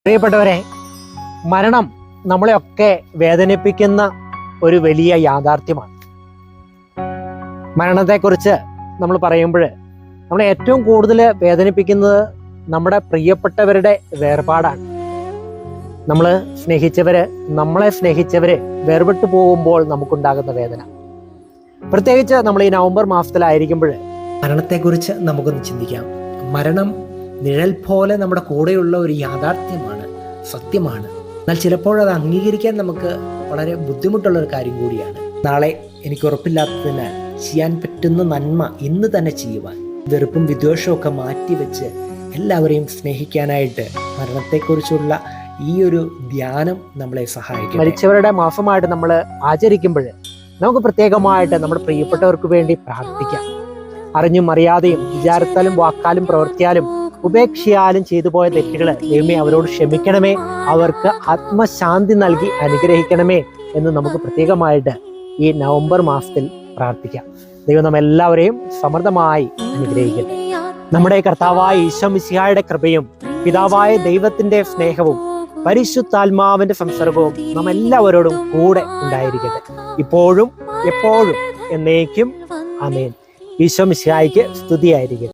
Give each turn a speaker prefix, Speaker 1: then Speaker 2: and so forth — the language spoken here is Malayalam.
Speaker 1: പ്രിയപ്പെട്ടവരെ, മരണം നമ്മളെയൊക്കെ വേദനിപ്പിക്കുന്ന ഒരു വലിയ യാഥാർത്ഥ്യമാണ്. മരണത്തെക്കുറിച്ച് നമ്മൾ പറയുമ്പോൾ നമ്മളെ ഏറ്റവും കൂടുതൽ വേദനിപ്പിക്കുന്നത് നമ്മുടെ പ്രിയപ്പെട്ടവരുടെ വേർപാടാണ്. നമ്മളെ സ്നേഹിച്ചവര് വേർപെട്ടു പോകുമ്പോൾ നമുക്കുണ്ടാകുന്ന വേദന. പ്രത്യേകിച്ച് നമ്മൾ ഈ നവംബർ മാസത്തിലായിരിക്കുമ്പോൾ മരണത്തെക്കുറിച്ച് നമുക്കൊന്ന് ചിന്തിക്കാം. മരണം നിഴൽ പോലെ നമ്മുടെ കൂടെയുള്ള ഒരു യാഥാർത്ഥ്യമാണ്, സത്യമാണ്. എന്നാൽ ചിലപ്പോൾ അത് അംഗീകരിക്കാൻ നമുക്ക് വളരെ ബുദ്ധിമുട്ടുള്ള ഒരു കാര്യം കൂടിയാണ്. നാളെ എനിക്ക് ഉറപ്പില്ലാത്തതിനാൽ ചെയ്യാൻ പറ്റുന്ന നന്മ ഇന്ന് തന്നെ ചെയ്യുവാൻ, വെറുപ്പും വിദ്വേഷവും ഒക്കെ മാറ്റിവെച്ച് എല്ലാവരെയും സ്നേഹിക്കാനായിട്ട് മരണത്തെക്കുറിച്ചുള്ള ഈ ഒരു ധ്യാനം നമ്മളെ സഹായിക്കും. മരിച്ചവരുടെ മാസമായിട്ട് നമ്മൾ ആചരിക്കുമ്പോൾ നമുക്ക് പ്രത്യേകമായിട്ട് നമ്മുടെ പ്രിയപ്പെട്ടവർക്ക് വേണ്ടി പ്രാർത്ഥിക്കാം. അറിഞ്ഞും അറിയാതെയും വിചാരത്താലും വാക്കാലും പ്രവർത്തിയാലും ഉപേക്ഷയാലും ചെയ്തു പോയ തെറ്റുകൾ ദൈവമേ അവരോട് ക്ഷമിക്കണമേ, അവർക്ക് ആത്മശാന്തി നൽകി അനുഗ്രഹിക്കണമേ എന്ന് നമുക്ക് പ്രത്യേകമായിട്ട് ഈ നവംബർ മാസത്തിൽ പ്രാർത്ഥിക്കാം. ദൈവം നമ്മെല്ലാവരെയും സമൃദ്ധമായി അനുഗ്രഹിക്കട്ടെ. നമ്മുടെ കർത്താവായ ഈശോ മിശിഹായുടെ കൃപയും പിതാവായ ദൈവത്തിന്റെ സ്നേഹവും പരിശുദ്ധാത്മാവിന്റെ സംസർഗവും നമ്മെല്ലാവരോടും കൂടെ ഉണ്ടായിരിക്കട്ടെ, ഇപ്പോഴും എപ്പോഴും എന്നേക്കും. ആമേൻ. ഈശോ മിശിഹായ്ക്ക് സ്തുതിയായിരിക്കട്ടെ.